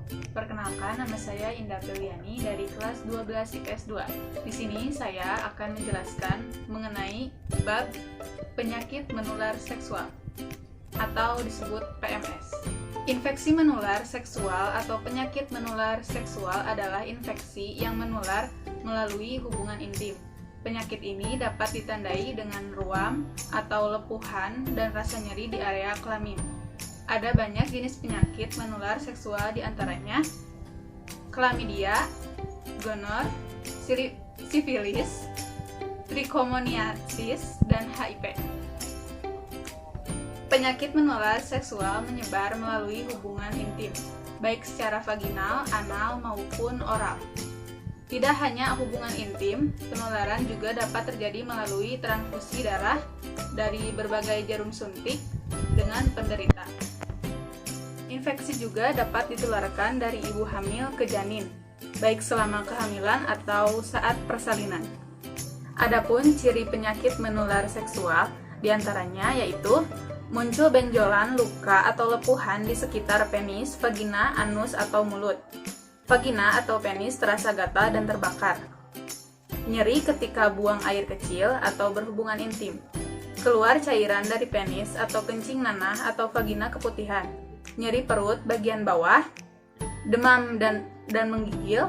Perkenalkan, nama saya Indah Piliani dari kelas 12 IPS 2. Di sini saya akan menjelaskan mengenai bab penyakit menular seksual atau disebut PMS. Infeksi menular seksual atau penyakit menular seksual adalah infeksi yang menular melalui hubungan intim. Penyakit ini dapat ditandai dengan ruam atau lepuhan dan rasa nyeri di area kelamin. Ada banyak jenis penyakit menular seksual, diantaranya chlamydia, gonor, sifilis, trichomoniasis, dan HIV. Penyakit menular seksual menyebar melalui hubungan intim, baik secara vaginal, anal, maupun oral. Tidak hanya hubungan intim, penularan juga dapat terjadi melalui transfusi darah dari berbagai jarum suntik dengan penderita. Infeksi juga dapat ditularkan dari ibu hamil ke janin, baik selama kehamilan atau saat persalinan. Adapun ciri penyakit menular seksual diantaranya yaitu muncul benjolan, luka, atau lepuhan di sekitar penis, vagina, anus, atau mulut. Vagina atau penis terasa gatal dan terbakar. Nyeri ketika buang air kecil atau berhubungan intim. Keluar cairan dari penis atau kencing nanah atau vagina keputihan. Nyeri perut bagian bawah, demam dan menggigil,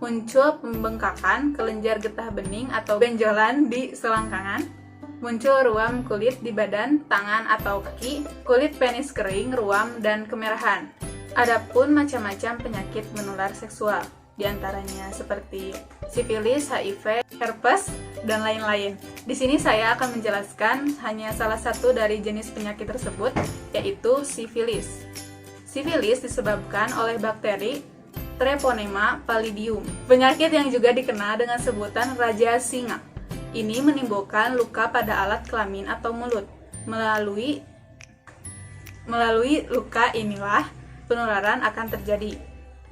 muncul pembengkakan kelenjar getah bening atau benjolan di selangkangan, muncul ruam kulit di badan, tangan atau kaki, kulit penis kering, ruam, dan kemerahan. Adapun macam-macam penyakit menular seksual, diantaranya seperti sifilis, HIV, herpes, dan lain-lain. Di sini saya akan menjelaskan hanya salah satu dari jenis penyakit tersebut, yaitu sifilis. Sifilis disebabkan oleh bakteri Treponema pallidum, penyakit yang juga dikenal dengan sebutan Raja Singa. Ini menimbulkan luka pada alat kelamin atau mulut. Melalui luka inilah penularan akan terjadi.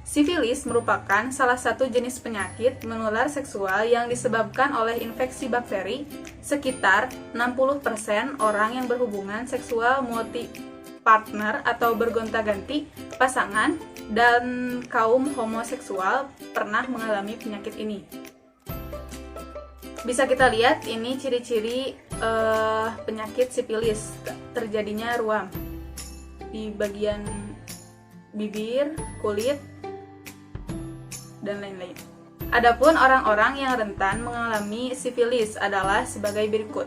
Sifilis merupakan salah satu jenis penyakit menular seksual yang disebabkan oleh infeksi bakteri. Sekitar 60% orang yang berhubungan seksual multi-partner atau bergonta-ganti pasangan dan kaum homoseksual pernah mengalami penyakit ini. Bisa kita lihat ini ciri-ciri penyakit sifilis, terjadinya ruam di bagian bibir, kulit, dan lain-lain. Adapun orang-orang yang rentan mengalami sifilis adalah sebagai berikut.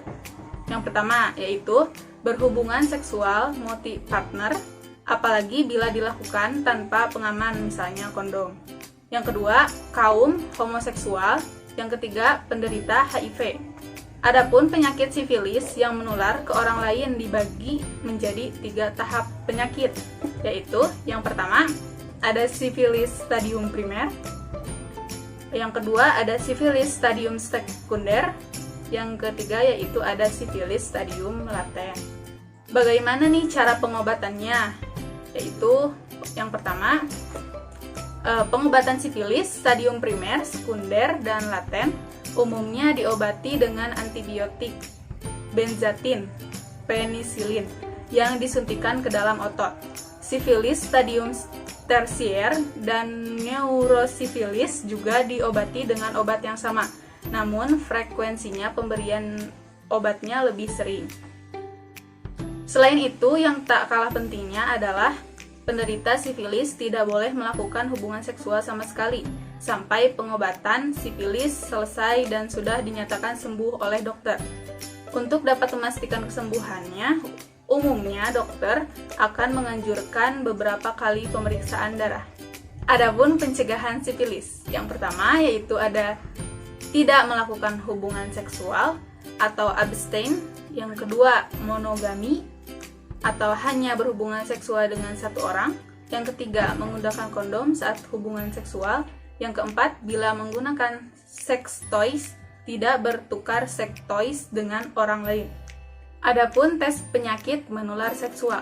Yang pertama yaitu berhubungan seksual multi-partner, apalagi bila dilakukan tanpa pengaman, misalnya kondom. Yang kedua, kaum homoseksual. Yang ketiga, penderita HIV. Adapun penyakit sifilis yang menular ke orang lain dibagi menjadi 3 tahap penyakit, yaitu yang pertama ada sifilis stadium primer, yang kedua ada sifilis stadium sekunder, yang ketiga yaitu ada sifilis stadium laten. Bagaimana nih cara pengobatannya? Yaitu yang pertama, pengobatan sifilis stadium primer, sekunder, dan laten umumnya diobati dengan antibiotik, benzatin, penisilin yang disuntikan ke dalam otot. Sifilis stadium tersier dan neurosifilis juga diobati dengan obat yang sama, namun frekuensinya pemberian obatnya lebih sering. Selain itu, yang tak kalah pentingnya adalah penderita sifilis tidak boleh melakukan hubungan seksual sama sekali sampai pengobatan sifilis selesai dan sudah dinyatakan sembuh oleh dokter. Untuk dapat memastikan kesembuhannya, umumnya dokter akan menganjurkan beberapa kali pemeriksaan darah. Adapun pencegahan sifilis, yang pertama yaitu ada tidak melakukan hubungan seksual atau abstain, yang kedua monogami atau hanya berhubungan seksual dengan satu orang, yang ketiga menggunakan kondom saat hubungan seksual, yang keempat bila menggunakan sex toys tidak bertukar sex toys dengan orang lain. Adapun tes penyakit menular seksual.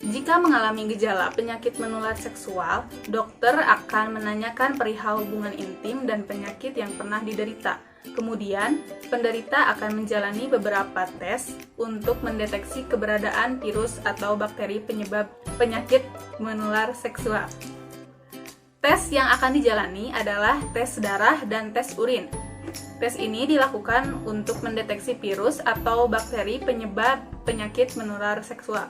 Jika mengalami gejala penyakit menular seksual, dokter akan menanyakan perihal hubungan intim dan penyakit yang pernah diderita. Kemudian, penderita akan menjalani beberapa tes untuk mendeteksi keberadaan virus atau bakteri penyebab penyakit menular seksual. Tes yang akan dijalani adalah tes darah dan tes urin. Tes ini dilakukan untuk mendeteksi virus atau bakteri penyebab penyakit menular seksual.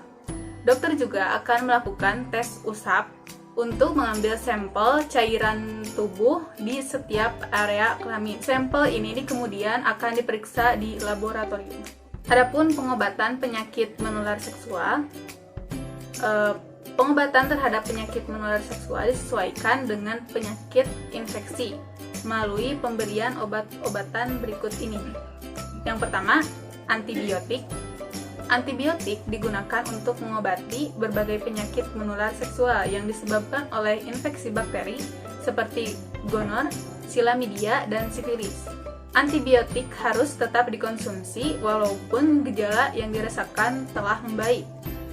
Dokter juga akan melakukan tes usap untuk mengambil sampel cairan tubuh di setiap area kelamin. Sampel ini kemudian akan diperiksa di laboratorium. Adapun pengobatan penyakit menular seksual, pengobatan terhadap penyakit menular seksual disesuaikan dengan penyakit infeksi melalui pemberian obat-obatan berikut ini. Yang pertama, antibiotik. Antibiotik digunakan untuk mengobati berbagai penyakit menular seksual yang disebabkan oleh infeksi bakteri seperti gonor, chlamydia, dan sifilis. Antibiotik harus tetap dikonsumsi walaupun gejala yang dirasakan telah membaik.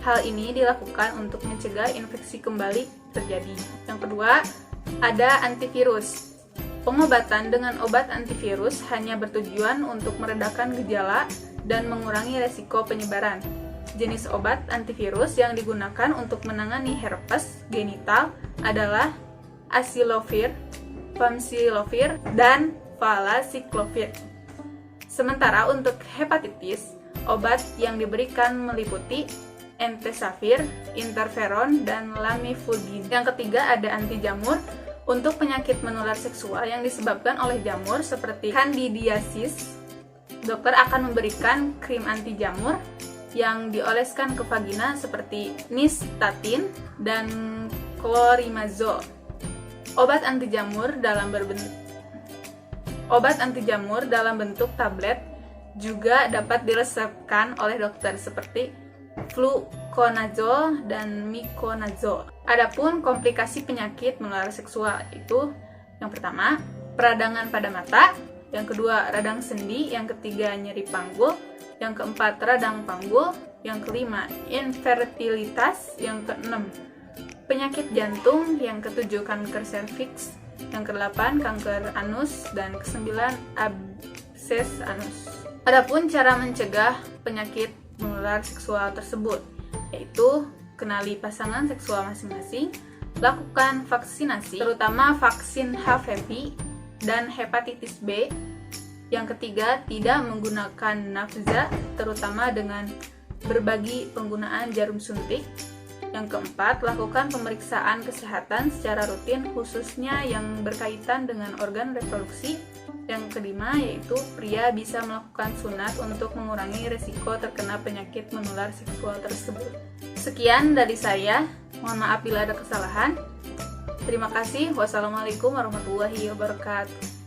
Hal ini dilakukan untuk mencegah infeksi kembali terjadi. Yang kedua, ada antivirus. Pengobatan dengan obat antivirus hanya bertujuan untuk meredakan gejala dan mengurangi resiko penyebaran. Jenis obat antivirus yang digunakan untuk menangani herpes genital adalah acyclovir, famciclovir, dan valacyclovir. Sementara untuk hepatitis, obat yang diberikan meliputi entecavir, interferon, dan lamivudine. Yang ketiga ada anti jamur. Untuk penyakit menular seksual yang disebabkan oleh jamur seperti candidiasis, dokter akan memberikan krim anti jamur yang dioleskan ke vagina seperti nystatin dan clorimazole. Obat anti jamur dalam bentuk tablet juga dapat diresepkan oleh dokter seperti fluconazole dan miconazole. Adapun komplikasi penyakit menular seksual itu yang pertama, peradangan pada mata, yang kedua, radang sendi, yang ketiga, nyeri panggul, yang keempat, radang panggul, yang kelima, infertilitas, yang keenam, penyakit jantung, yang ketujuh, kanker serviks, yang kedelapan, kanker anus, dan kesembilan, abses anus. Adapun cara mencegah penyakit menular seksual tersebut, yaitu kenali pasangan seksual masing-masing, lakukan vaksinasi, terutama vaksin HPV dan hepatitis B. Yang ketiga, tidak menggunakan nafza, terutama dengan berbagi penggunaan jarum suntik. Yang keempat, lakukan pemeriksaan kesehatan secara rutin, khususnya yang berkaitan dengan organ reproduksi. Yang kelima, yaitu pria bisa melakukan sunat untuk mengurangi risiko terkena penyakit menular seksual tersebut. Sekian dari saya, mohon maaf bila ada kesalahan. Terima kasih. Wassalamualaikum warahmatullahi wabarakatuh.